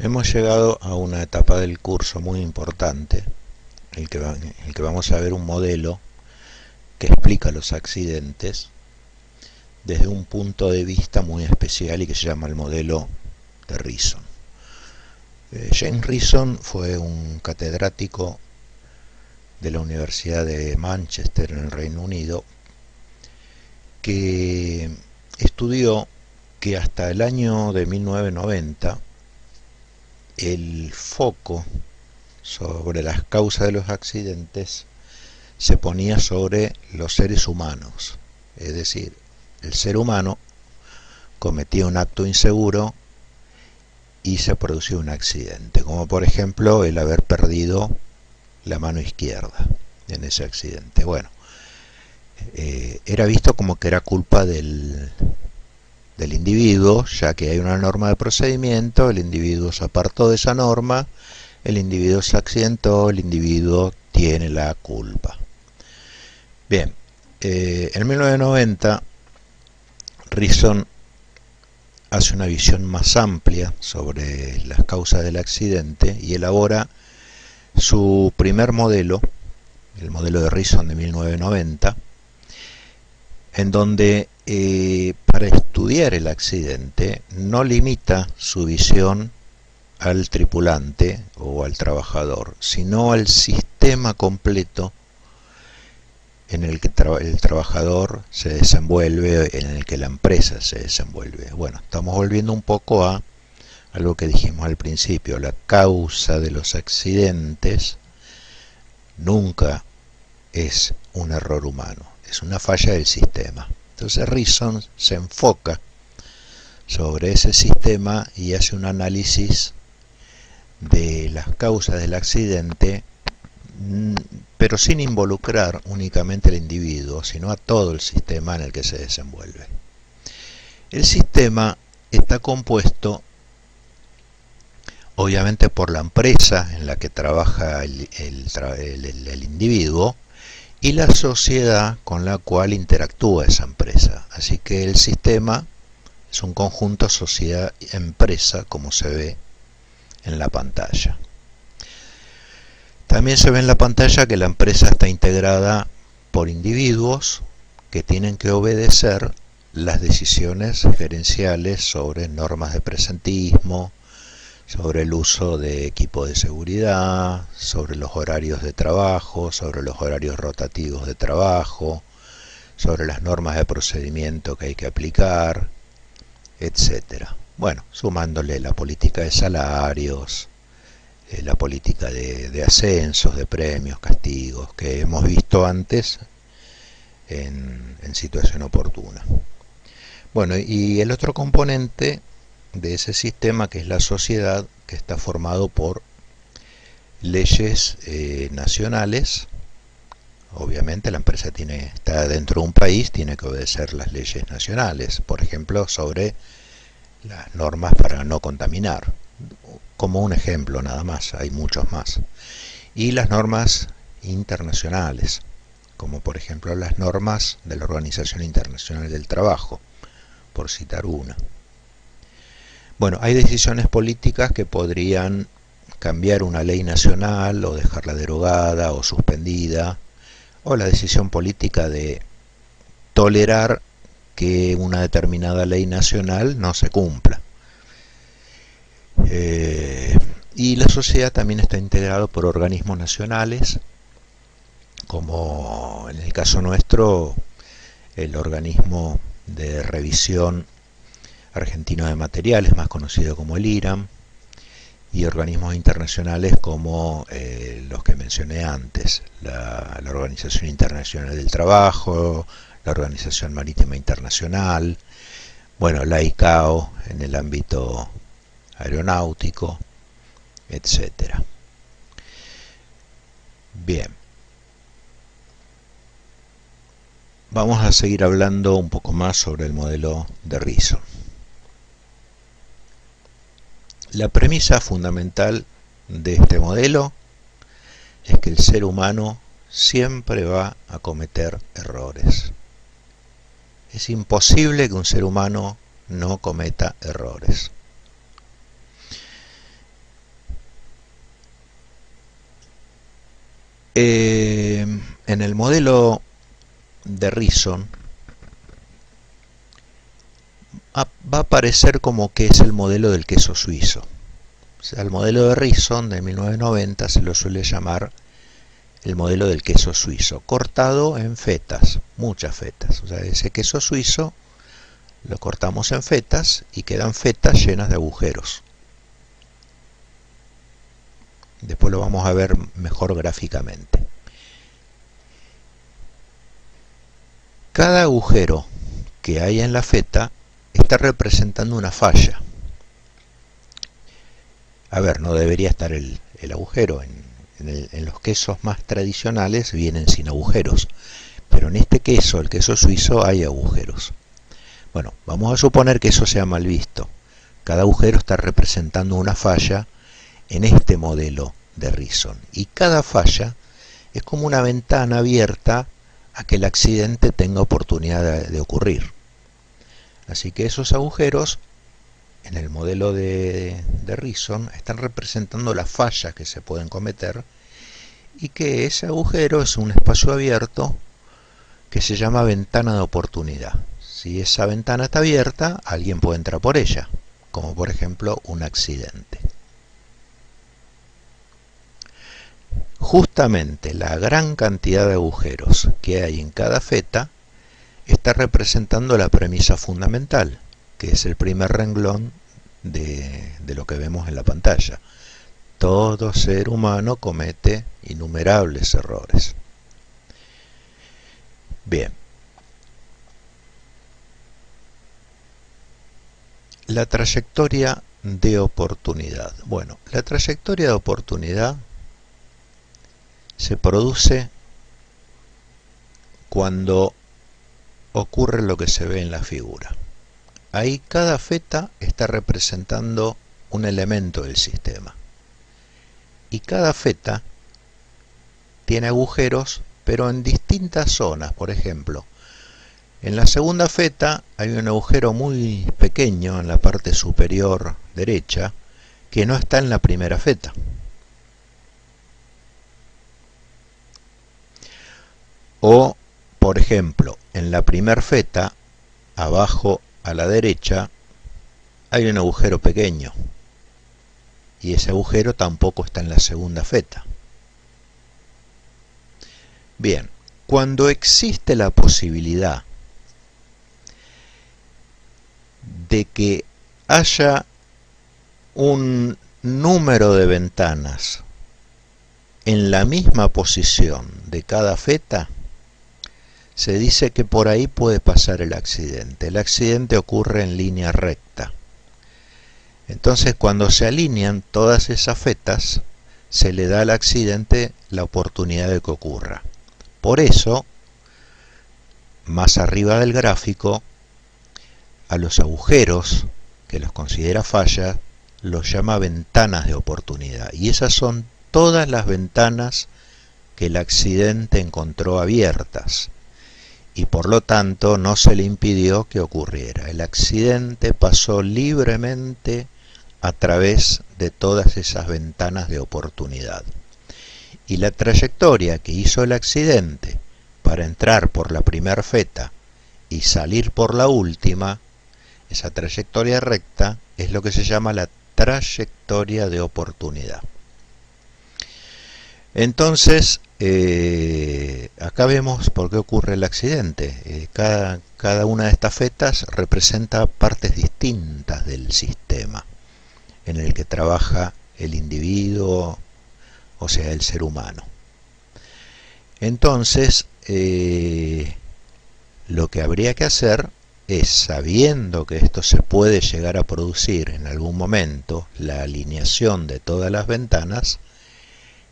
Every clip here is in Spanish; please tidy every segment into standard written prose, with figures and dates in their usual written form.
Hemos llegado a una etapa del curso muy importante, en el que vamos a ver un modelo que explica los accidentes desde un punto de vista muy especial y que se llama el modelo de Reason. James Reason fue un catedrático de la Universidad de Manchester en el Reino Unido que estudió que hasta el año de 1990 el foco sobre las causas de los accidentes se ponía sobre los seres humanos, es decir, el ser humano cometía un acto inseguro y se producía un accidente, como por ejemplo el haber perdido la mano izquierda en ese accidente. Bueno, era visto como que era culpa del individuo, ya que hay una norma de procedimiento, el individuo se apartó de esa norma, el individuo se accidentó, el individuo tiene la culpa. Bien, en 1990 Reason hace una visión más amplia sobre las causas del accidente y elabora su primer modelo, el modelo de Reason de 1990, en donde para estudiar el accidente no limita su visión al tripulante o al trabajador, sino al sistema completo en el que el trabajador se desenvuelve, en el que la empresa se desenvuelve. Bueno, estamos volviendo un poco a algo que dijimos al principio: la causa de los accidentes nunca es un error humano, es una falla del sistema. Entonces Reason se enfoca sobre ese sistema y hace un análisis de las causas del accidente, pero sin involucrar únicamente al individuo, sino a todo el sistema en el que se desenvuelve. El sistema está compuesto obviamente por la empresa en la que trabaja el individuo y la sociedad con la cual interactúa esa empresa. Así que el sistema es un conjunto sociedad-empresa, como se ve en la pantalla. También se ve en la pantalla que la empresa está integrada por individuos que tienen que obedecer las decisiones gerenciales sobre normas de presentismo, sobre el uso de equipo de seguridad, sobre los horarios de trabajo, sobre los horarios rotativos de trabajo, sobre las normas de procedimiento que hay que aplicar, etc. Bueno, sumándole la política de salarios, la política de ascensos, de premios, castigos, que hemos visto antes en situación oportuna. Bueno, y el otro componente de ese sistema, que es la sociedad, que está formado por leyes nacionales. Obviamente la empresa está dentro de un país, tiene que obedecer las leyes nacionales, por ejemplo, sobre las normas para no contaminar, como un ejemplo nada más, hay muchos más. Y las normas internacionales, como por ejemplo las normas de la Organización Internacional del Trabajo, por citar una. Bueno, hay decisiones políticas que podrían cambiar una ley nacional o dejarla derogada o suspendida, o la decisión política de tolerar que una determinada ley nacional no se cumpla. Y la sociedad también está integrada por organismos nacionales, como en el caso nuestro el organismo de revisión argentino de materiales, más conocido como el IRAM, y organismos internacionales como los que mencioné antes, la Organización Internacional del Trabajo, la Organización Marítima Internacional, bueno, la ICAO en el ámbito aeronáutico, etc. Bien, vamos a seguir hablando un poco más sobre el modelo de Reason. La premisa fundamental de este modelo es que el ser humano siempre va a cometer errores. Es imposible que un ser humano no cometa errores. En el modelo de Reason va a aparecer como que es el modelo del queso suizo. O sea, el modelo de Reason de 1990 se lo suele llamar el modelo del queso suizo, cortado en fetas, muchas fetas. O sea, ese queso suizo lo cortamos en fetas y quedan fetas llenas de agujeros. Después lo vamos a ver mejor gráficamente. Cada agujero que hay en la feta está representando una falla. A ver, no debería estar el agujero. En los quesos más tradicionales vienen sin agujeros, pero en este queso, el queso suizo, hay agujeros. Bueno, vamos a suponer que eso sea mal visto. Cada agujero está representando una falla en este modelo de Reason, y cada falla es como una ventana abierta a que el accidente tenga oportunidad de ocurrir. Así que esos agujeros en el modelo de Reason están representando las fallas que se pueden cometer, y que ese agujero es un espacio abierto que se llama ventana de oportunidad. Si esa ventana está abierta, alguien puede entrar por ella, como por ejemplo un accidente. Justamente la gran cantidad de agujeros que hay en cada feta está representando la premisa fundamental, que es el primer renglón de lo que vemos en la pantalla. Todo ser humano comete innumerables errores. Bien. La trayectoria de oportunidad. Bueno, la trayectoria de oportunidad se produce cuando ocurre lo que se ve en la figura. Ahí cada feta está representando un elemento del sistema. Y cada feta tiene agujeros, pero en distintas zonas. Por ejemplo, en la segunda feta hay un agujero muy pequeño en la parte superior derecha que no está en la primera feta. O, por ejemplo, en la primera feta, abajo a la derecha, hay un agujero pequeño. Y ese agujero tampoco está en la segunda feta. Bien, cuando existe la posibilidad de que haya un número de ventanas en la misma posición de cada feta, se dice que por ahí puede pasar el accidente. El accidente ocurre en línea recta. Entonces, cuando se alinean todas esas fetas, se le da al accidente la oportunidad de que ocurra. Por eso, más arriba del gráfico, a los agujeros, que los considera fallas, los llama ventanas de oportunidad. Y esas son todas las ventanas que el accidente encontró abiertas. Y por lo tanto no se le impidió que ocurriera. El accidente pasó libremente a través de todas esas ventanas de oportunidad. Y la trayectoria que hizo el accidente para entrar por la primera feta y salir por la última, esa trayectoria recta es lo que se llama la trayectoria de oportunidad. Entonces, acá vemos por qué ocurre el accidente. Cada una de estas fetas representa partes distintas del sistema en el que trabaja el individuo, o sea, el ser humano. Entonces, lo que habría que hacer es, sabiendo que esto se puede llegar a producir en algún momento, la alineación de todas las ventanas,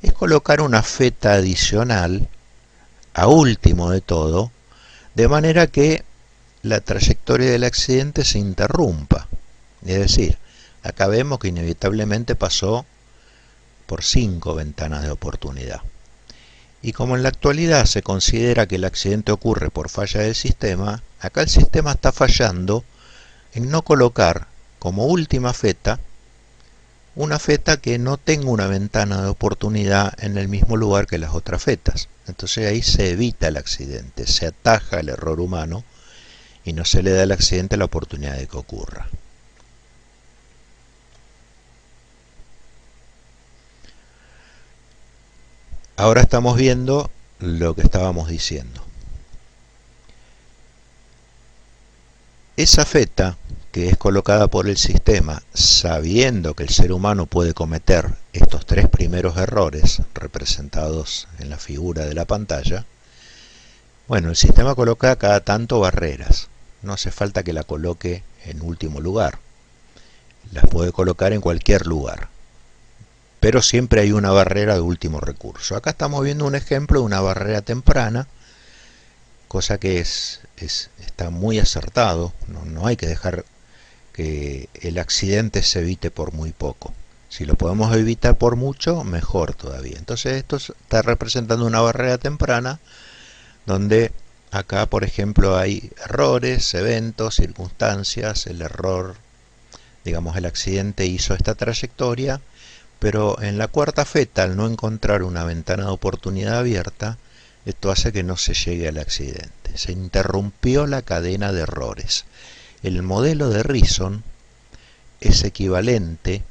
es colocar una feta adicional a último de todo, de manera que la trayectoria del accidente se interrumpa. Es decir, acá vemos que inevitablemente pasó por 5 ventanas de oportunidad. Y como en la actualidad se considera que el accidente ocurre por falla del sistema, acá el sistema está fallando en no colocar como última feta una feta que no tenga una ventana de oportunidad en el mismo lugar que las otras fetas. Entonces ahí se evita el accidente, se ataja el error humano y no se le da al accidente la oportunidad de que ocurra. Ahora estamos viendo lo que estábamos diciendo. Esa feta que es colocada por el sistema sabiendo que el ser humano puede cometer estos tres primeros errores representados en la figura de la pantalla, bueno, el sistema coloca cada tanto barreras. No hace falta que la coloque en último lugar. Las puede colocar en cualquier lugar. Pero siempre hay una barrera de último recurso. Acá estamos viendo un ejemplo de una barrera temprana, cosa que está muy acertado. No hay que dejar que el accidente se evite por muy poco. Si lo podemos evitar por mucho, mejor todavía. Entonces esto está representando una barrera temprana donde acá, por ejemplo, hay errores, eventos, circunstancias. El error, digamos, el accidente hizo esta trayectoria, pero en la cuarta feta, al no encontrar una ventana de oportunidad abierta, esto hace que no se llegue al accidente. Se interrumpió la cadena de errores. El modelo de Reason es equivalente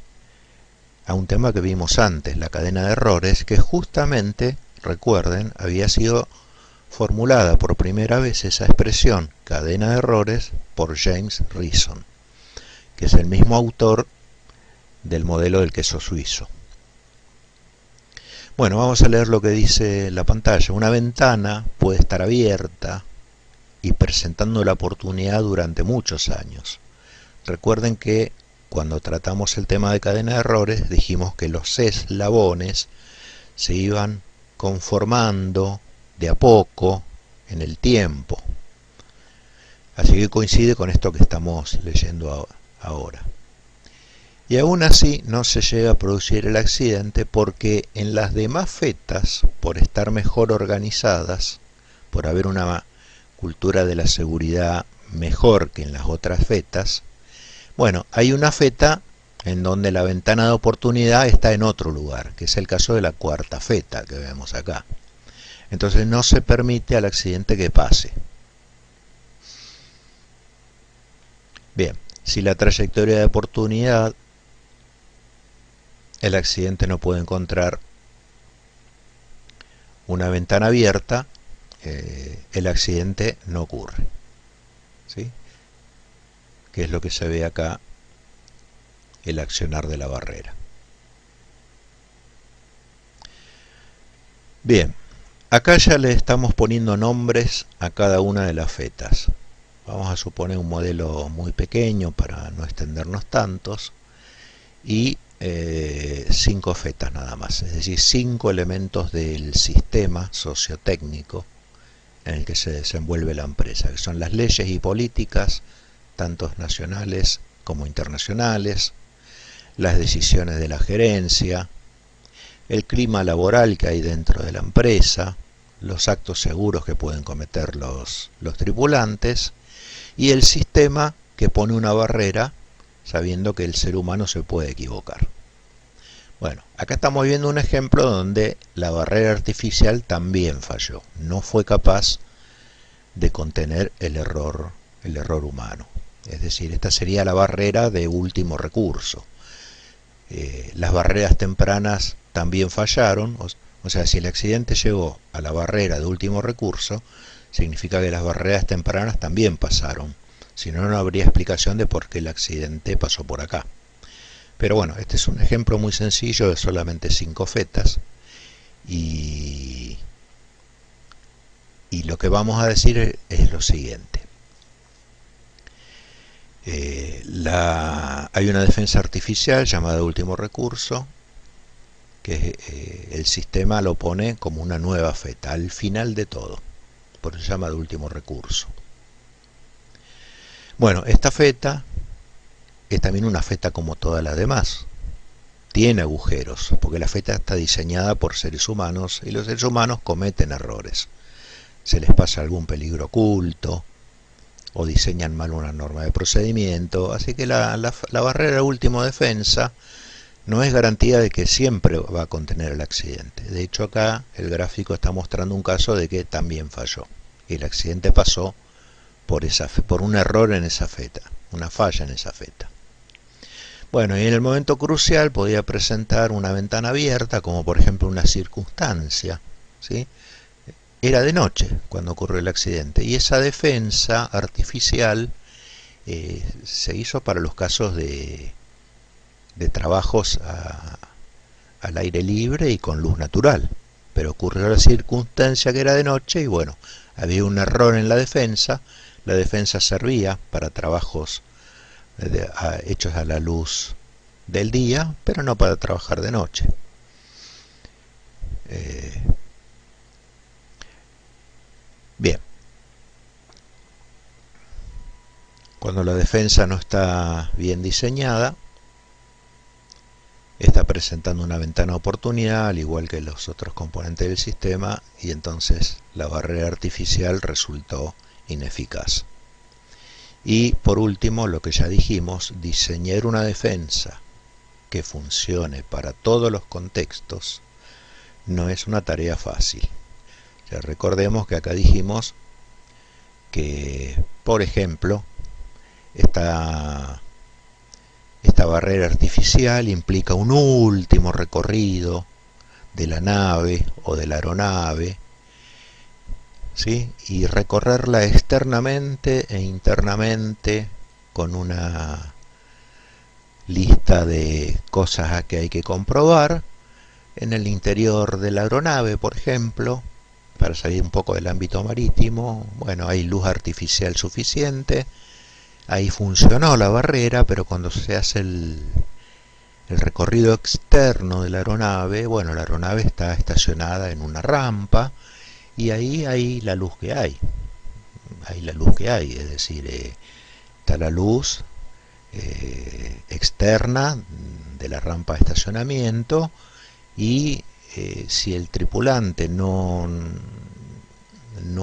a un tema que vimos antes, la cadena de errores, que justamente, recuerden, había sido formulada por primera vez esa expresión, cadena de errores, por James Reason, que es el mismo autor del modelo del queso suizo. Bueno, vamos a leer lo que dice la pantalla. Una ventana puede estar abierta y presentando la oportunidad durante muchos años. Recuerden que cuando tratamos el tema de cadena de errores dijimos que los eslabones se iban conformando de a poco en el tiempo. Así que coincide con esto que estamos leyendo ahora. Y aún así no se llega a producir el accidente porque en las demás fetas, por estar mejor organizadas, por haber una cultura de la seguridad mejor que en las otras fetas, bueno, hay una feta en donde la ventana de oportunidad está en otro lugar, que es el caso de la cuarta feta que vemos acá. Entonces no se permite al accidente que pase. Bien, si la trayectoria de oportunidad, el accidente no puede encontrar una ventana abierta, el accidente no ocurre. ¿Sí? Que es lo que se ve acá, el accionar de la barrera. Bien, acá ya le estamos poniendo nombres a cada una de las fetas. Vamos a suponer un modelo muy pequeño para no extendernos tantos y 5 fetas nada más, es decir, 5 elementos del sistema sociotécnico en el que se desenvuelve la empresa, que son las leyes y políticas, tanto nacionales como internacionales, las decisiones de la gerencia, el clima laboral que hay dentro de la empresa, los actos seguros que pueden cometer los tripulantes y el sistema que pone una barrera sabiendo que el ser humano se puede equivocar. Bueno, acá estamos viendo un ejemplo donde la barrera artificial también falló, no fue capaz de contener el error humano. Es decir, esta sería la barrera de último recurso. Las barreras tempranas también fallaron, o sea, si el accidente llegó a la barrera de último recurso, significa que las barreras tempranas también pasaron. Si no, no habría explicación de por qué el accidente pasó por acá. Pero bueno, este es un ejemplo muy sencillo de solamente 5 fetas. Y lo que vamos a decir es lo siguiente. Hay una defensa artificial llamada último recurso, que el sistema lo pone como una nueva feta, al final de todo. Por eso se llama de último recurso. Bueno, esta feta es también una feta como todas las demás. Tiene agujeros, porque la feta está diseñada por seres humanos y los seres humanos cometen errores. Se les pasa algún peligro oculto o diseñan mal una norma de procedimiento, así que la barrera de última defensa no es garantía de que siempre va a contener el accidente. De hecho, acá el gráfico está mostrando un caso de que también falló. Y el accidente pasó por un error en esa feta, una falla en esa feta. Bueno, y en el momento crucial podía presentar una ventana abierta, como por ejemplo una circunstancia, ¿sí? Era de noche cuando ocurrió el accidente, y esa defensa artificial se hizo para los casos de trabajos al aire libre y con luz natural. Pero ocurrió la circunstancia que era de noche y bueno, había un error en la defensa servía para trabajos hechos a la luz del día, pero no para trabajar de noche. Bien, cuando la defensa no está bien diseñada, está presentando una ventana de oportunidad, al igual que los otros componentes del sistema, y entonces la barrera artificial resultó ineficaz. Y por último, lo que ya dijimos, diseñar una defensa que funcione para todos los contextos no es una tarea fácil. Ya recordemos que acá dijimos que, por ejemplo, esta barrera artificial implica un último recorrido de la nave o de la aeronave, ¿sí? Y recorrerla externamente e internamente con una lista de cosas a que hay que comprobar en el interior de la aeronave, por ejemplo, para salir un poco del ámbito marítimo. Bueno, hay luz artificial suficiente, ahí funcionó la barrera, pero cuando se hace el recorrido externo de la aeronave, bueno, la aeronave está estacionada en una rampa y ahí hay la luz que hay. Es decir, está la luz externa de la rampa de estacionamiento y si el tripulante no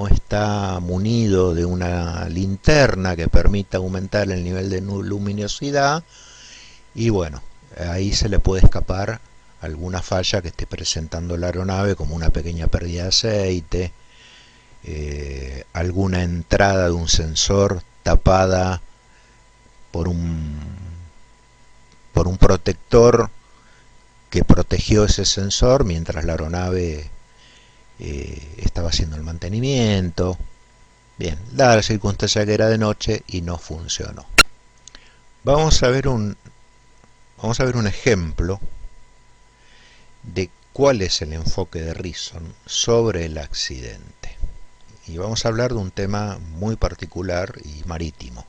está munido de una linterna que permita aumentar el nivel de luminosidad, y bueno, ahí se le puede escapar alguna falla que esté presentando la aeronave, como una pequeña pérdida de aceite, alguna entrada de un sensor tapada por un protector que protegió ese sensor mientras la aeronave estaba haciendo el mantenimiento. Bien, dada la circunstancia que era de noche y no funcionó. Vamos a ver un ejemplo de cuál es el enfoque de Reason sobre el accidente. Y vamos a hablar de un tema muy particular y marítimo,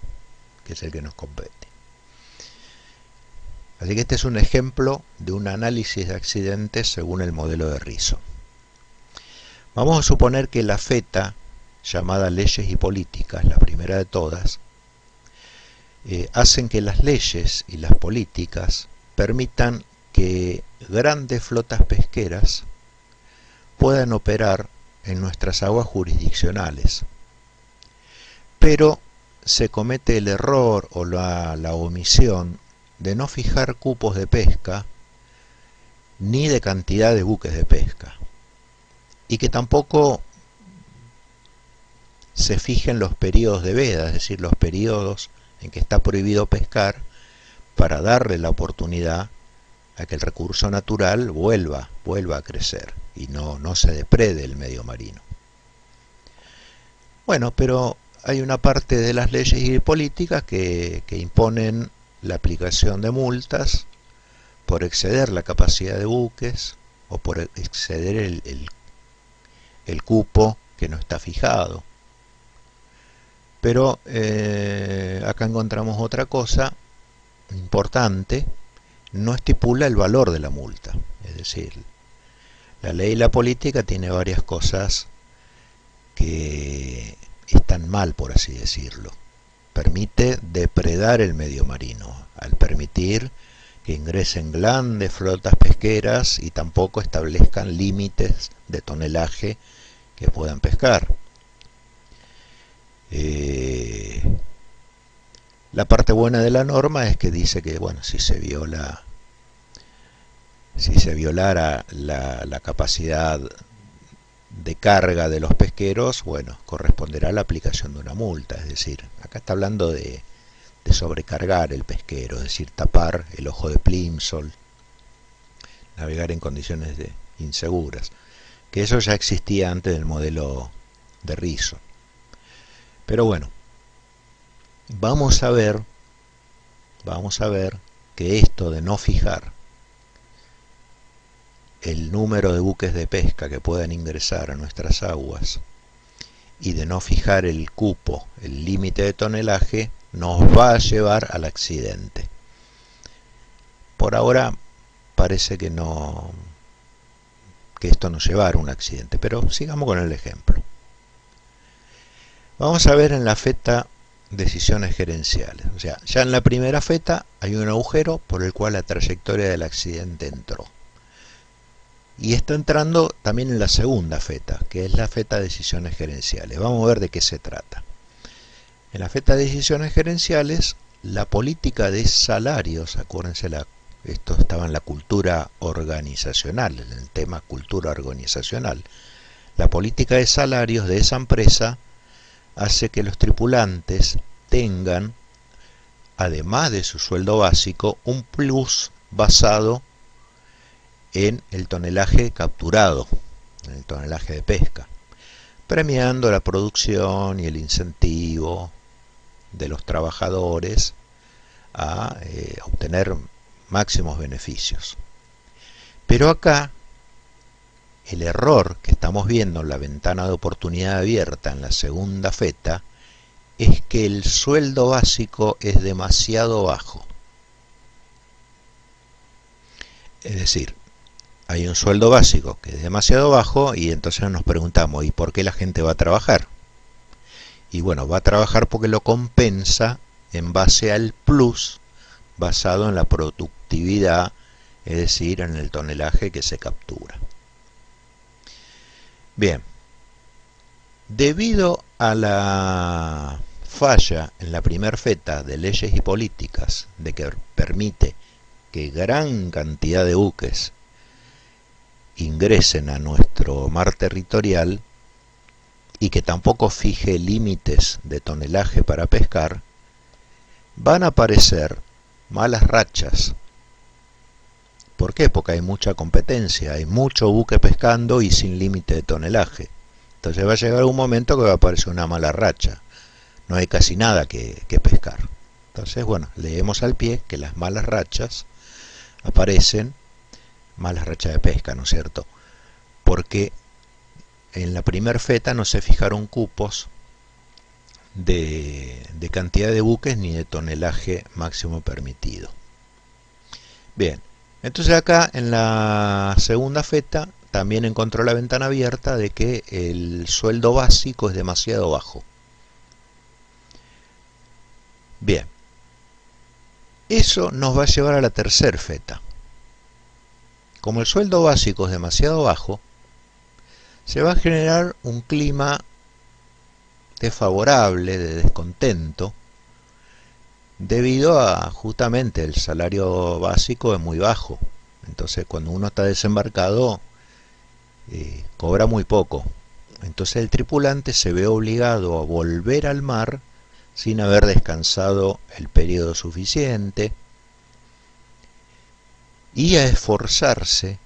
que es el que nos compete. Así que este es un ejemplo de un análisis de accidentes según el modelo de Reason. Vamos a suponer que la feta, llamada leyes y políticas, la primera de todas, hacen que las leyes y las políticas permitan que grandes flotas pesqueras puedan operar en nuestras aguas jurisdiccionales. Pero se comete el error o la omisión de no fijar cupos de pesca ni de cantidad de buques de pesca, y que tampoco se fijen los periodos de veda, es decir, los periodos en que está prohibido pescar, para darle la oportunidad a que el recurso natural vuelva a crecer y no se deprede el medio marino. Bueno, pero hay una parte de las leyes y políticas que imponen la aplicación de multas por exceder la capacidad de buques o por exceder el cupo que no está fijado. Pero acá encontramos otra cosa importante: no estipula el valor de la multa. Es decir, la ley y la política tiene varias cosas que están mal, por así decirlo. Permite depredar el medio marino al permitir que ingresen grandes flotas pesqueras y tampoco establezcan límites de tonelaje que puedan pescar. La parte buena de la norma es que dice que, bueno, si se viola Si se violara la capacidad de carga de los pesqueros, bueno, corresponderá la aplicación de una multa. Es decir, acá está hablando de sobrecargar el pesquero, es decir, tapar el ojo de Plimsoll, navegar en condiciones inseguras, que eso ya existía antes del modelo de Rizzo. Pero bueno, vamos a ver que esto de no fijar el número de buques de pesca que puedan ingresar a nuestras aguas y de no fijar el cupo, el límite de tonelaje, nos va a llevar al accidente. Por ahora parece que esto no llevará a un accidente, pero sigamos con el ejemplo. Vamos a ver en la feta decisiones gerenciales. O sea, ya en la primera feta hay un agujero por el cual la trayectoria del accidente entró. Y está entrando también en la segunda feta, que es la feta de decisiones gerenciales. Vamos a ver de qué se trata. En la feta de decisiones gerenciales, la política de salarios, acuérdense, esto estaba en la cultura organizacional, en el tema cultura organizacional. La política de salarios de esa empresa hace que los tripulantes tengan, además de su sueldo básico, un plus basado en el tonelaje capturado, en el tonelaje de pesca, premiando la producción y el incentivo de los trabajadores a obtener máximos beneficios. Pero acá el error que estamos viendo en la ventana de oportunidad abierta en la segunda feta es que el sueldo básico es demasiado bajo. Es decir, hay un sueldo básico que es demasiado bajo y entonces nos preguntamos, ¿y por qué la gente va a trabajar? Y bueno, va a trabajar porque lo compensa en base al plus basado en la productividad, es decir, en el tonelaje que se captura. Bien, debido a la falla en la primera feta de leyes y políticas de que permite que gran cantidad de buques ingresen a nuestro mar territorial y que tampoco fije límites de tonelaje para pescar, van a aparecer malas rachas. ¿Por qué? Porque hay mucha competencia, hay mucho buque pescando y sin límite de tonelaje. Entonces va a llegar un momento que va a aparecer una mala racha. No hay casi nada que pescar. Entonces, bueno, leemos al pie que las malas rachas aparecen, malas rachas de pesca, ¿no es cierto? Porque en la primer feta no se fijaron cupos de cantidad de buques ni de tonelaje máximo permitido. Bien, entonces acá en la segunda feta también encontró la ventana abierta de que el sueldo básico es demasiado bajo. Bien, eso nos va a llevar a la tercera feta. Como el sueldo básico es demasiado bajo, se va a generar un clima desfavorable, de descontento, debido a justamente el salario básico es muy bajo. Entonces cuando uno está desembarcado cobra muy poco. Entonces el tripulante se ve obligado a volver al mar sin haber descansado el periodo suficiente y a esforzarse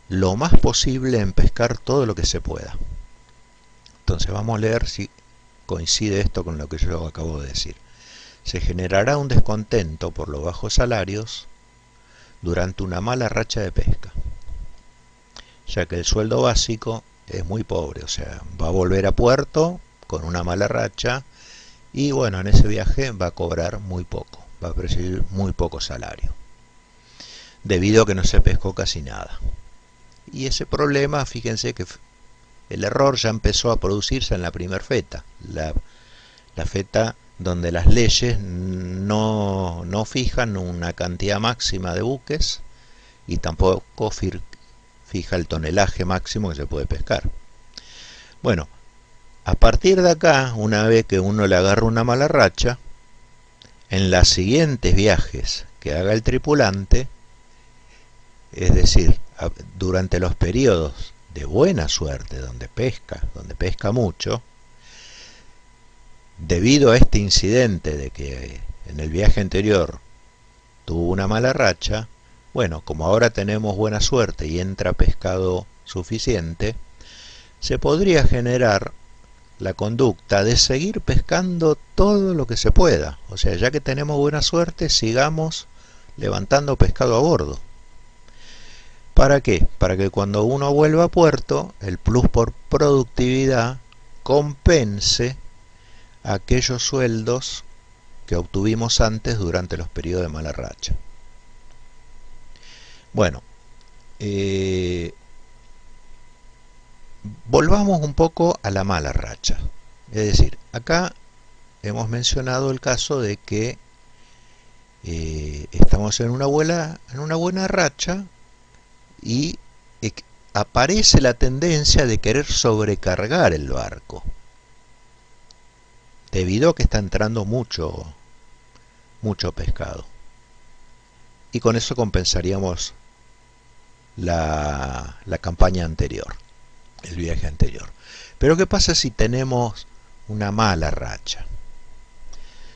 lo más posible en pescar todo lo que se pueda. Entonces vamos a leer si coincide esto con lo que yo acabo de decir. Se generará un descontento por los bajos salarios durante una mala racha de pesca, ya que el sueldo básico es muy pobre, o sea, va a volver a puerto con una mala racha y bueno, en ese viaje va a cobrar muy poco, va a percibir muy poco salario, debido a que no se pescó casi nada. Y ese problema, fíjense que el error ya empezó a producirse en la primera feta, la feta donde las leyes no fijan una cantidad máxima de buques y tampoco fija el tonelaje máximo que se puede pescar. Bueno, a partir de acá, una vez que uno le agarra una mala racha, en los siguientes viajes que haga el tripulante, Es decir, durante los periodos de buena suerte, donde pesca mucho, debido a este incidente de que en el viaje anterior tuvo una mala racha, bueno, como ahora tenemos buena suerte y entra pescado suficiente, se podría generar la conducta de seguir pescando todo lo que se pueda. O sea, ya que tenemos buena suerte, sigamos levantando pescado a bordo. ¿Para qué? Para que cuando uno vuelva a puerto, el plus por productividad compense aquellos sueldos que obtuvimos antes durante los periodos de mala racha. Bueno, volvamos un poco a la mala racha. Es decir, acá hemos mencionado el caso de que estamos en una buena racha y aparece la tendencia de querer sobrecargar el barco, debido a que está entrando mucho pescado. Y con eso compensaríamos la campaña anterior, el viaje anterior. Pero ¿qué pasa si tenemos una mala racha?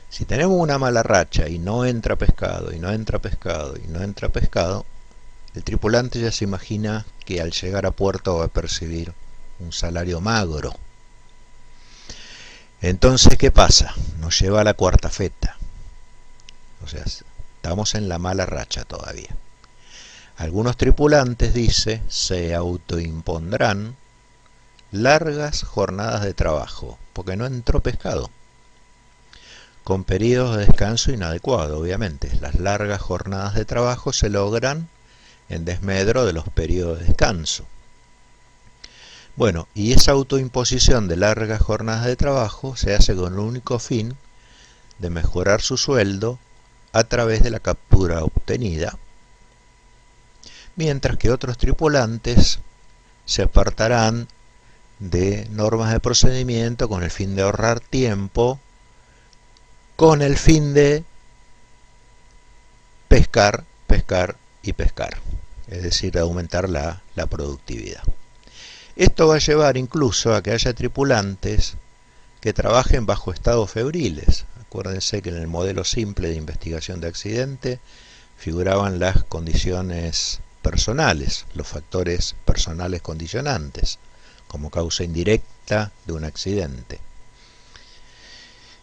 Si tenemos una mala racha y no entra pescado, y no entra pescado, y no entra pescado, el tripulante ya se imagina que al llegar a puerto va a percibir un salario magro. Entonces, ¿qué pasa? Nos lleva a la cuarta feta. O sea, estamos en la mala racha todavía. Algunos tripulantes, dice, se autoimpondrán largas jornadas de trabajo, porque no entró pescado, con periodos de descanso inadecuados, obviamente. Las largas jornadas de trabajo se logran en desmedro de los periodos de descanso. Bueno, y esa autoimposición de largas jornadas de trabajo se hace con el único fin de mejorar su sueldo a través de la captura obtenida, mientras que otros tripulantes se apartarán de normas de procedimiento con el fin de ahorrar tiempo, con el fin de pescar, pescar y pescar, es decir, de aumentar la productividad. Esto va a llevar incluso a que haya tripulantes que trabajen bajo estados febriles. Acuérdense que en el modelo simple de investigación de accidente figuraban las condiciones personales, los factores personales condicionantes, como causa indirecta de un accidente.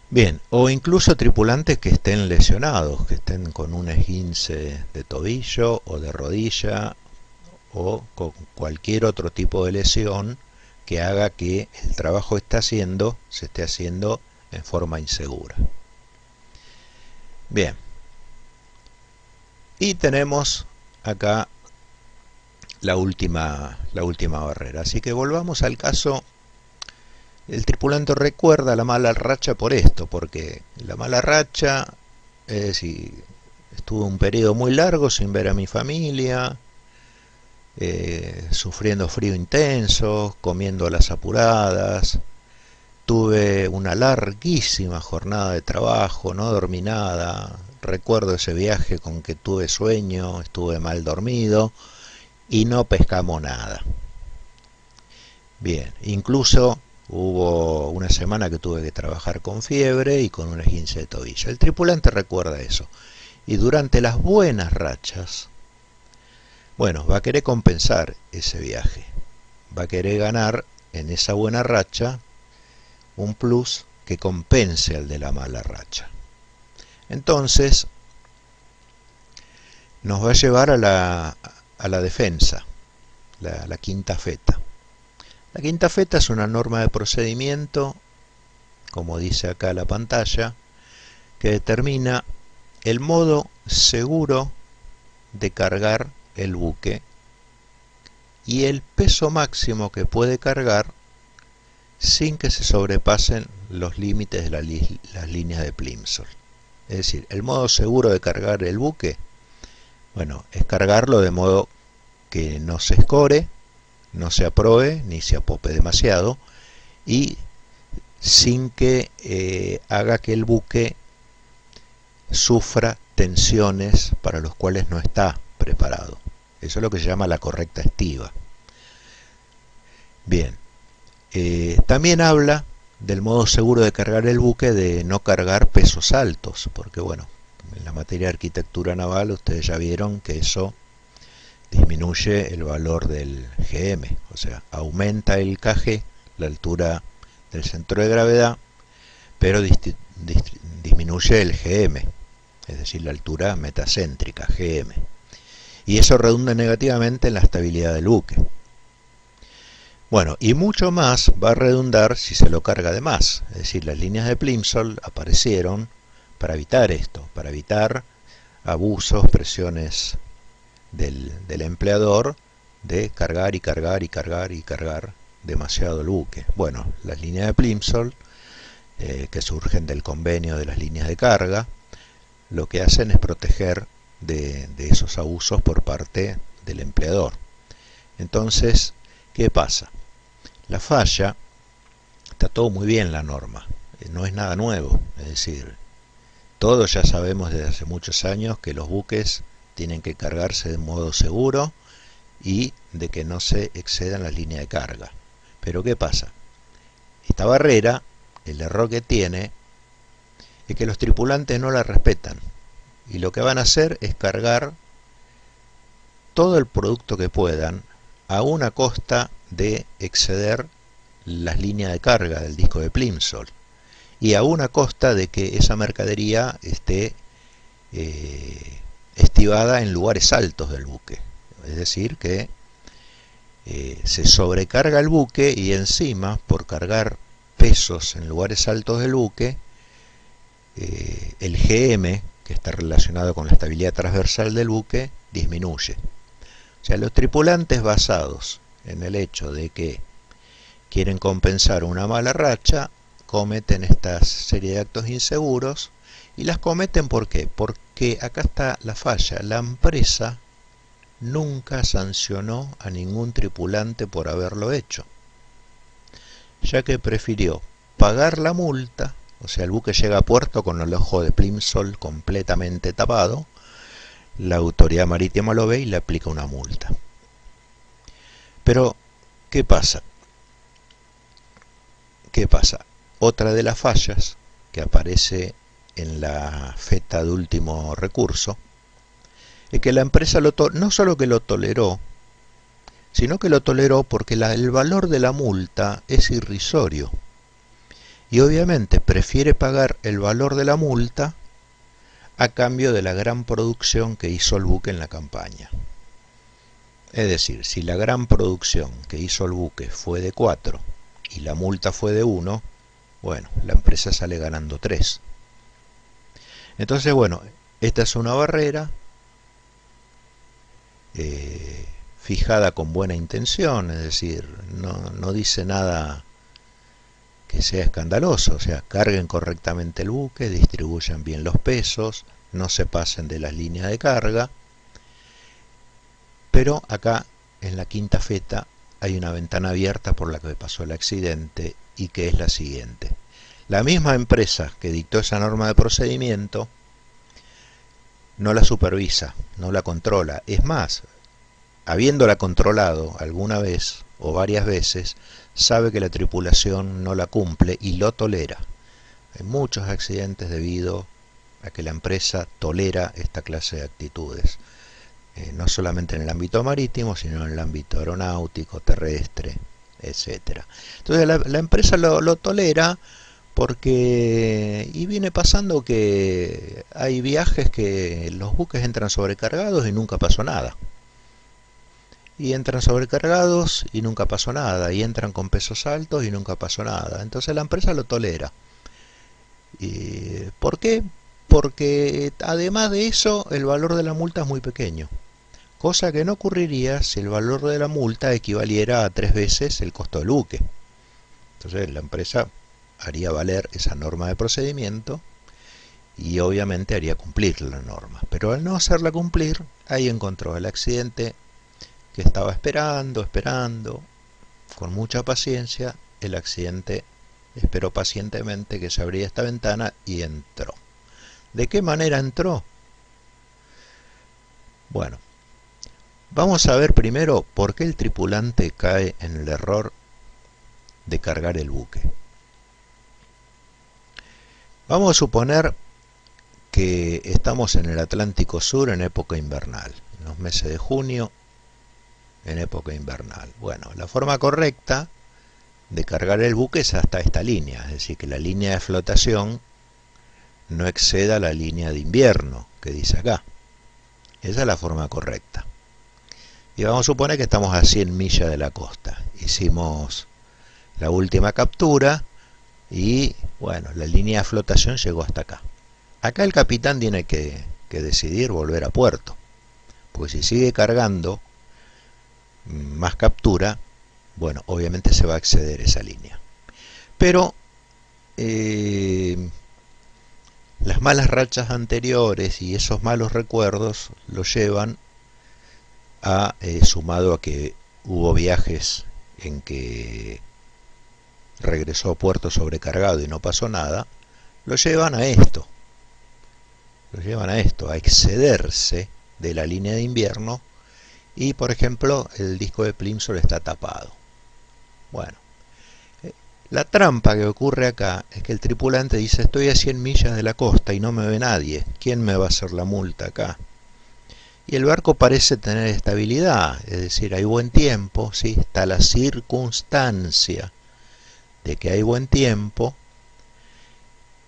Bien, o incluso tripulantes que estén lesionados, que estén con un esguince de tobillo o de rodilla o con cualquier otro tipo de lesión que haga que el trabajo se esté haciendo en forma insegura. Bien, y tenemos acá la última barrera. Así que volvamos al caso. El tripulante recuerda la mala racha por esto, porque la mala racha es decir, estuve un periodo muy largo sin ver a mi familia, sufriendo frío intenso, comiendo a las apuradas, tuve una larguísima jornada de trabajo, no dormí nada, recuerdo ese viaje con que tuve sueño, estuve mal dormido y no pescamos nada. Bien, incluso hubo una semana que tuve que trabajar con fiebre y con un esguince de tobillo. El tripulante recuerda eso. Y durante las buenas rachas, bueno, va a querer compensar ese viaje. Va a querer ganar en esa buena racha un plus que compense al de la mala racha. Entonces, nos va a llevar a la defensa, la quinta feta. La quinta feta es una norma de procedimiento, como dice acá la pantalla, que determina el modo seguro de cargar el buque y el peso máximo que puede cargar sin que se sobrepasen los límites de las líneas de Plimsoll. Es decir, el modo seguro de cargar el buque, bueno, es cargarlo de modo que no se escore, no se aprobe ni se apope demasiado y sin que haga que el buque sufra tensiones para los cuales no está preparado. Eso es lo que se llama la correcta estiba. Bien, también habla del modo seguro de cargar el buque, de no cargar pesos altos, porque bueno, en la materia de arquitectura naval ustedes ya vieron que eso disminuye el valor del GM, o sea, aumenta el KG, la altura del centro de gravedad, pero disminuye el GM, es decir, la altura metacéntrica, GM. Y eso redunda negativamente en la estabilidad del buque. Bueno, y mucho más va a redundar si se lo carga de más. Es decir, las líneas de Plimsoll aparecieron para evitar esto, para evitar abusos, presiones del empleador de cargar y cargar y cargar y cargar demasiado el buque. Bueno, las líneas de Plimsoll, que surgen del convenio de las líneas de carga, lo que hacen es proteger de esos abusos por parte del empleador. Entonces, ¿qué pasa? La falla, está todo muy bien la norma, no es nada nuevo, es decir, todos ya sabemos desde hace muchos años que los buques tienen que cargarse de modo seguro y de que no se excedan las líneas de carga. Pero ¿qué pasa? Esta barrera, el error que tiene es que los tripulantes no la respetan y lo que van a hacer es cargar todo el producto que puedan a una costa de exceder las líneas de carga del disco de Plimsoll y a una costa de que esa mercadería esté estibada en lugares altos del buque, es decir que se sobrecarga el buque y encima por cargar pesos en lugares altos del buque el GM, que está relacionado con la estabilidad transversal del buque, disminuye. O sea, los tripulantes, basados en el hecho de que quieren compensar una mala racha, cometen esta serie de actos inseguros. Y las cometen ¿por qué? Porque acá está la falla. La empresa nunca sancionó a ningún tripulante por haberlo hecho, ya que prefirió pagar la multa, o sea, el buque llega a puerto con el ojo de Plimsoll completamente tapado, la autoridad marítima lo ve y le aplica una multa. Pero, ¿qué pasa? ¿Qué pasa? Otra de las fallas que aparece en la feta de último recurso es que la empresa no solo que lo toleró, sino que lo toleró porque el valor de la multa es irrisorio. Y obviamente prefiere pagar el valor de la multa a cambio de la gran producción que hizo el buque en la campaña. Es decir, si la gran producción que hizo el buque fue de 4 y la multa fue de 1, bueno, la empresa sale ganando 3. Entonces, bueno, esta es una barrera fijada con buena intención, es decir, no dice nada que sea escandaloso, o sea, carguen correctamente el buque, distribuyan bien los pesos, no se pasen de las líneas de carga. Pero acá, en la quinta feta, hay una ventana abierta por la que pasó el accidente y que es la siguiente. La misma empresa que dictó esa norma de procedimiento no la supervisa, no la controla. Es más, habiéndola controlado alguna vez o varias veces, sabe que la tripulación no la cumple y lo tolera. Hay muchos accidentes debido a que la empresa tolera esta clase de actitudes. No solamente en el ámbito marítimo, sino en el ámbito aeronáutico, terrestre, etc. Entonces la empresa lo tolera porque, y viene pasando que hay viajes que los buques entran sobrecargados y nunca pasó nada. Y entran sobrecargados y nunca pasó nada. Y entran con pesos altos y nunca pasó nada. Entonces la empresa lo tolera. ¿Por qué? Porque además de eso el valor de la multa es muy pequeño. Cosa que no ocurriría si el valor de la multa equivaliera a 3 veces el costo del buque. Entonces la empresa haría valer esa norma de procedimiento y obviamente haría cumplir la norma. Pero al no hacerla cumplir, ahí encontró el accidente que estaba esperando, con mucha paciencia. El accidente esperó pacientemente que se abría esta ventana y entró. ¿De qué manera entró? Bueno, Vamos a ver primero por qué el tripulante cae en el error de cargar el buque. Vamos a suponer que estamos en el Atlántico Sur en época invernal, en los meses de junio, en época invernal. Bueno, la forma correcta de cargar el buque es hasta esta línea, es decir, que la línea de flotación no exceda la línea de invierno que dice acá. Esa es la forma correcta. Y vamos a suponer que estamos a 100 millas de la costa. Hicimos la última captura y, bueno, la línea de flotación llegó hasta acá. Acá el capitán tiene que decidir volver a puerto, porque si sigue cargando más captura, bueno, obviamente se va a exceder esa línea. Pero las malas rachas anteriores y esos malos recuerdos lo llevan a, sumado a que hubo viajes en que regresó a puerto sobrecargado y no pasó nada, lo llevan a esto. Lo llevan a esto, a excederse de la línea de invierno y, por ejemplo, el disco de Plimsoll está tapado. Bueno, la trampa que ocurre acá es que el tripulante dice: estoy a 100 millas de la costa y no me ve nadie, ¿quién me va a hacer la multa acá? Y el barco parece tener estabilidad, es decir, hay buen tiempo, ¿sí? Está la circunstancia de que hay buen tiempo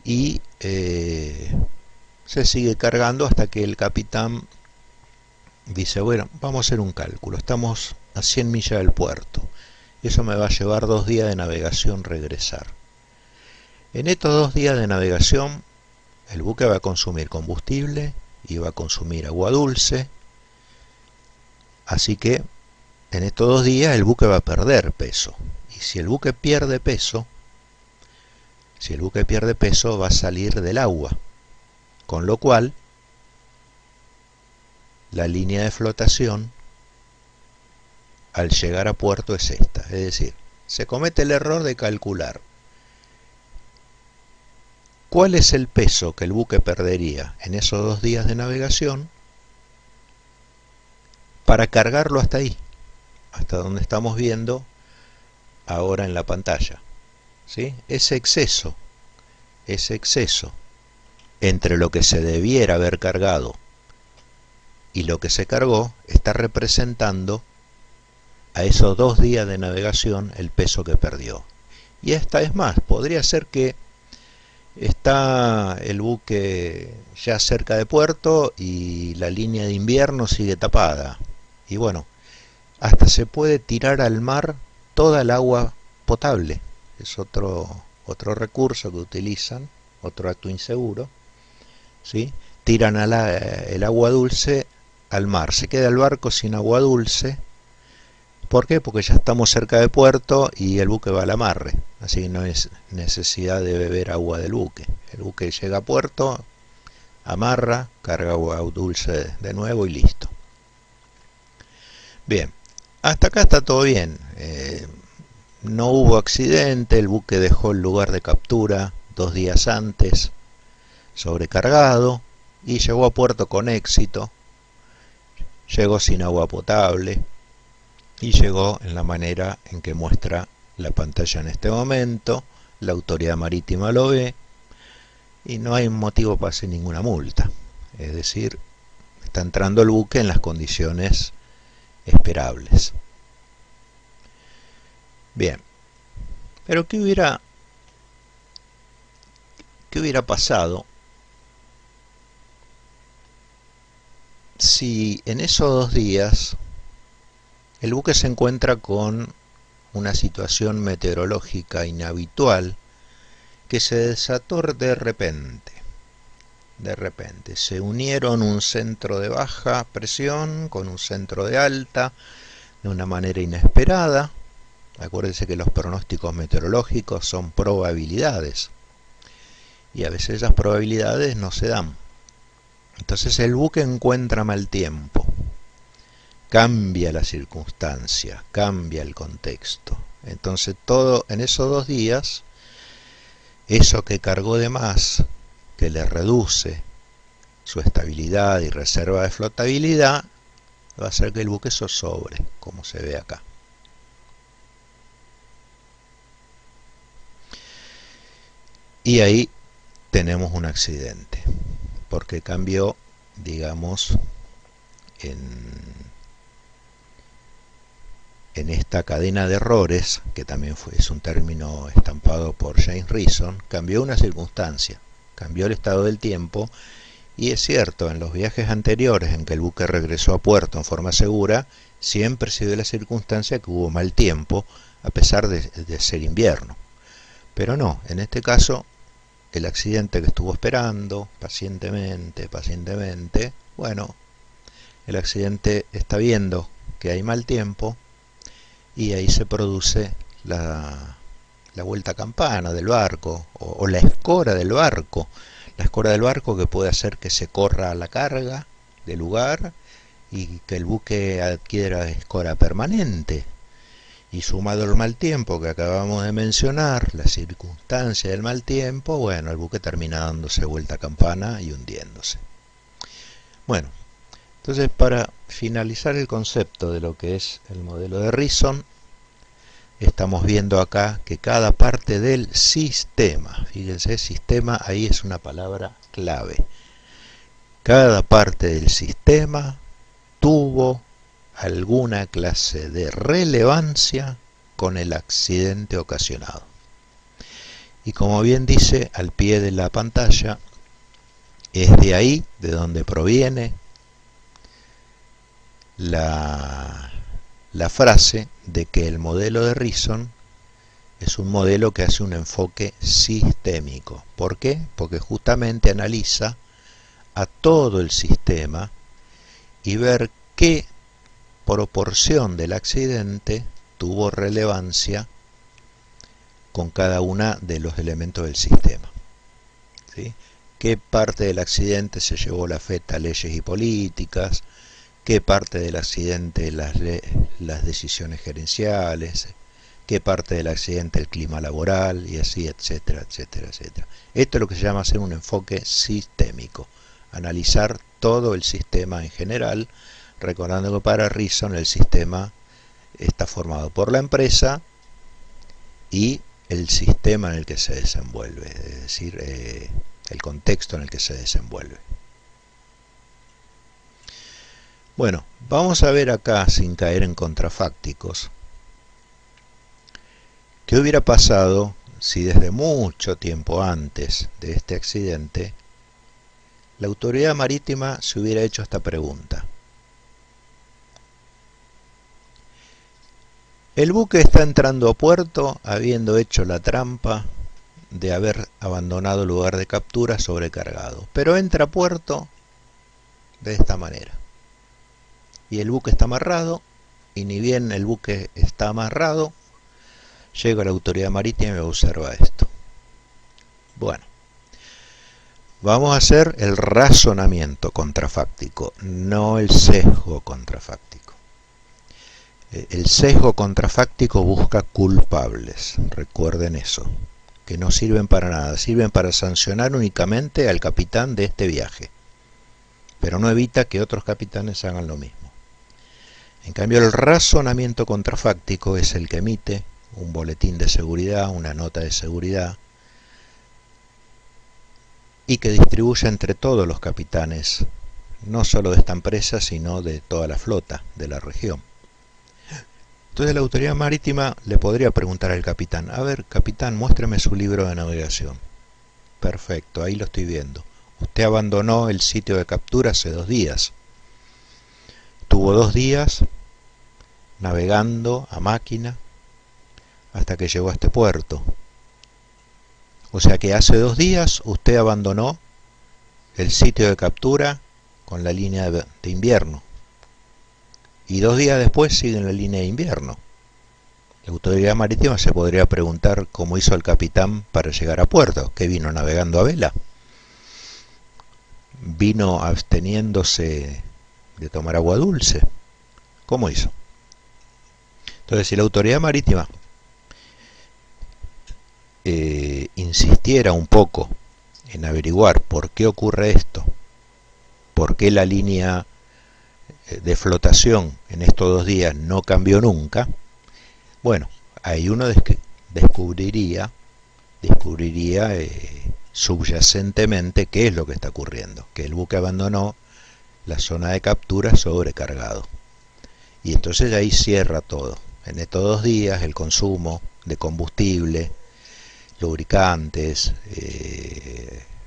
y se sigue cargando hasta que el capitán dice: bueno, vamos a hacer un cálculo, estamos a 100 millas del puerto, eso me va a llevar 2 días de navegación regresar. En estos 2 días de navegación el buque va a consumir combustible y va a consumir agua dulce, así que en estos 2 días el buque va a perder peso, y si el buque pierde peso, va a salir del agua, con lo cual la línea de flotación al llegar a puerto es esta, es decir, se comete el error de calcular cuál es el peso que el buque perdería en esos 2 días de navegación para cargarlo hasta ahí, hasta donde estamos viendo ahora en la pantalla, ¿sí? Ese exceso entre lo que se debiera haber cargado y lo que se cargó está representando a esos 2 días de navegación el peso que perdió. Y esta es más, podría ser que está el buque ya cerca de puerto y la línea de invierno sigue tapada, y bueno, hasta se puede tirar al mar toda el agua potable. Es otro recurso que utilizan, otro acto inseguro, ¿sí? Tiran el agua dulce al mar, se queda el barco sin agua dulce. ¿Por qué? Porque ya estamos cerca de puerto y el buque va al amarre, así que no es necesidad de beber agua del buque. El buque llega a puerto, amarra, carga agua dulce de nuevo y listo. Bien, hasta acá está todo bien. No hubo accidente, el buque dejó el lugar de captura 2 días antes, sobrecargado, y llegó a puerto con éxito. Llegó sin agua potable y llegó en la manera en que muestra la pantalla en este momento. La autoridad marítima lo ve y no hay motivo para hacer ninguna multa, es decir, está entrando el buque en las condiciones esperables. Bien, pero ¿qué hubiera pasado si en esos 2 días el buque se encuentra con una situación meteorológica inhabitual que se desató de repente? Se unieron un centro de baja presión con un centro de alta de una manera inesperada. Acuérdense que los pronósticos meteorológicos son probabilidades y a veces esas probabilidades no se dan. Entonces el buque encuentra mal tiempo, cambia la circunstancia, cambia el contexto. Entonces todo en esos 2 días, eso que cargó de más, que le reduce su estabilidad y reserva de flotabilidad, va a hacer que el buque zozobre, como se ve acá. Y ahí tenemos un accidente, porque cambió, digamos, en esta cadena de errores, que también es un término estampado por James Reason, cambió una circunstancia, cambió el estado del tiempo. Y es cierto, en los viajes anteriores en que el buque regresó a puerto en forma segura, siempre se dio la circunstancia que hubo mal tiempo, a pesar de ser invierno. Pero no, en este caso, el accidente que estuvo esperando pacientemente, bueno, el accidente está viendo que hay mal tiempo y ahí se produce la vuelta a campana del barco o la escora del barco. La escora del barco que puede hacer que se corra la carga del lugar y que el buque adquiera escora permanente. Y sumado al mal tiempo que acabamos de mencionar, la circunstancia del mal tiempo, bueno, el buque termina dándose vuelta a campana y hundiéndose. Bueno, entonces para finalizar el concepto de lo que es el modelo de Reason, estamos viendo acá que cada parte del sistema, fíjense, sistema ahí es una palabra clave, cada parte del sistema tuvo alguna clase de relevancia con el accidente ocasionado. Y como bien dice al pie de la pantalla, es de ahí de donde proviene la frase de que el modelo de Reason es un modelo que hace un enfoque sistémico. ¿Por qué? Porque justamente analiza a todo el sistema y ver qué proporción del accidente tuvo relevancia con cada uno de los elementos del sistema. ¿Sí? ¿Qué parte del accidente se llevó la feta leyes y políticas? ¿Qué parte del accidente las decisiones gerenciales? ¿Qué parte del accidente el clima laboral? Y así, etcétera, etcétera, etcétera. Esto es lo que se llama hacer un enfoque sistémico, analizar todo el sistema en general, recordando que para Reason el sistema está formado por la empresa y el sistema en el que se desenvuelve, es decir, el contexto en el que se desenvuelve. Bueno, vamos a ver acá, sin caer en contrafácticos, qué hubiera pasado si desde mucho tiempo antes de este accidente la autoridad marítima se hubiera hecho esta pregunta. El buque está entrando a puerto habiendo hecho la trampa de haber abandonado el lugar de captura sobrecargado, pero entra a puerto de esta manera. Y el buque está amarrado, y ni bien el buque está amarrado, llega la autoridad marítima y observa esto. Bueno, vamos a hacer el razonamiento contrafáctico, no el sesgo contrafáctico. El sesgo contrafáctico busca culpables, recuerden eso, que no sirven para nada, sirven para sancionar únicamente al capitán de este viaje, pero no evita que otros capitanes hagan lo mismo. En cambio, el razonamiento contrafáctico es el que emite un boletín de seguridad, una nota de seguridad, y que distribuye entre todos los capitanes, no solo de esta empresa, sino de toda la flota de la región. Entonces la autoridad marítima le podría preguntar al capitán, a ver, capitán, muéstreme su libro de navegación. Perfecto, ahí lo estoy viendo. Usted abandonó el sitio de captura hace 2 días. Tuvo 2 días navegando a máquina hasta que llegó a este puerto. O sea que hace 2 días usted abandonó el sitio de captura con la línea de invierno. Y 2 días después sigue en la línea de invierno. La autoridad marítima se podría preguntar cómo hizo el capitán para llegar a puerto, que vino navegando a vela. Vino absteniéndose de tomar agua dulce. ¿Cómo hizo? Entonces, si la autoridad marítima insistiera un poco en averiguar por qué ocurre esto, por qué la línea de flotación en estos 2 días no cambió nunca, bueno, ahí uno descubriría subyacentemente qué es lo que está ocurriendo, que el buque abandonó la zona de captura sobrecargado. Y entonces ahí cierra todo. En estos 2 días el consumo de combustible, lubricantes,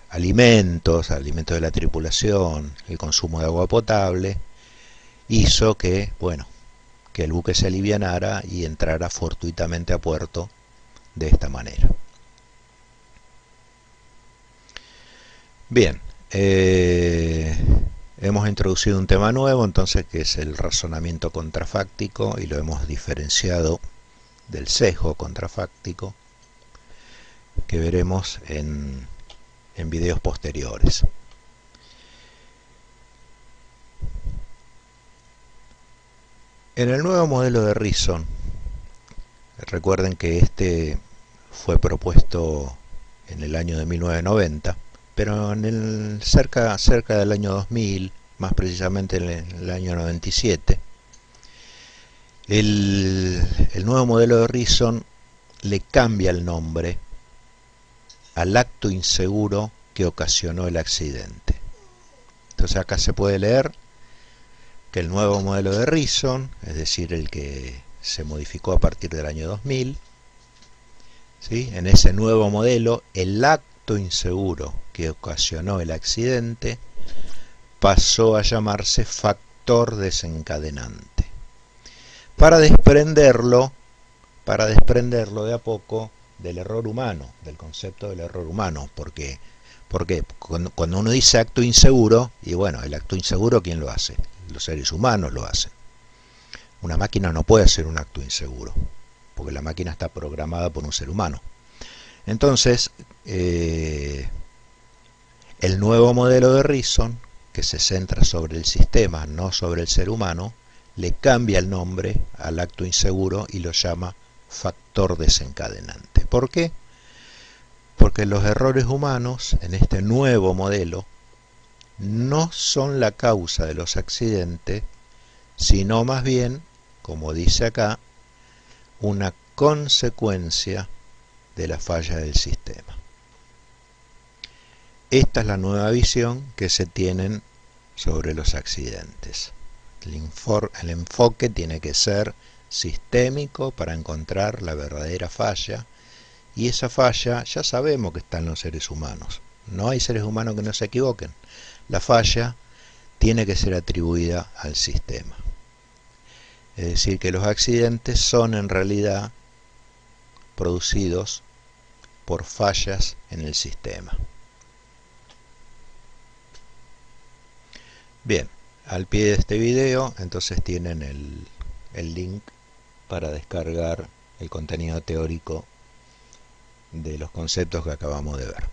alimentos de la tripulación, el consumo de agua potable, hizo que, bueno, que el buque se alivianara y entrara fortuitamente a puerto de esta manera. Bien, hemos introducido un tema nuevo entonces, que es el razonamiento contrafáctico, y lo hemos diferenciado del sesgo contrafáctico, que veremos en videos posteriores. En el nuevo modelo de Reason, recuerden que este fue propuesto en el año de 1990, pero cerca del año 2000, más precisamente en el año 97, el nuevo modelo de Reason le cambia el nombre al acto inseguro que ocasionó el accidente. Entonces acá se puede leer que el nuevo modelo de Reason, es decir, el que se modificó a partir del año 2000, ¿sí? En ese nuevo modelo, el acto inseguro que ocasionó el accidente pasó a llamarse factor desencadenante. Para desprenderlo de a poco del error humano, del concepto del error humano. Porque cuando uno dice acto inseguro, y bueno, el acto inseguro, ¿quién lo hace? Los seres humanos lo hacen. Una máquina no puede hacer un acto inseguro, porque la máquina está programada por un ser humano. Entonces, el nuevo modelo de Reason, que se centra sobre el sistema, no sobre el ser humano, le cambia el nombre al acto inseguro y lo llama factor desencadenante. ¿Por qué? Porque los errores humanos en este nuevo modelo no son la causa de los accidentes, sino más bien, como dice acá, una consecuencia de la falla del sistema. Esta es la nueva visión que se tienen sobre los accidentes. El enfoque tiene que ser sistémico para encontrar la verdadera falla, y esa falla ya sabemos que está en los seres humanos. No hay seres humanos que no se equivoquen. La falla tiene que ser atribuida al sistema. Es decir, que los accidentes son en realidad producidos por fallas en el sistema. Bien, al pie de este video entonces tienen el link para descargar el contenido teórico de los conceptos que acabamos de ver.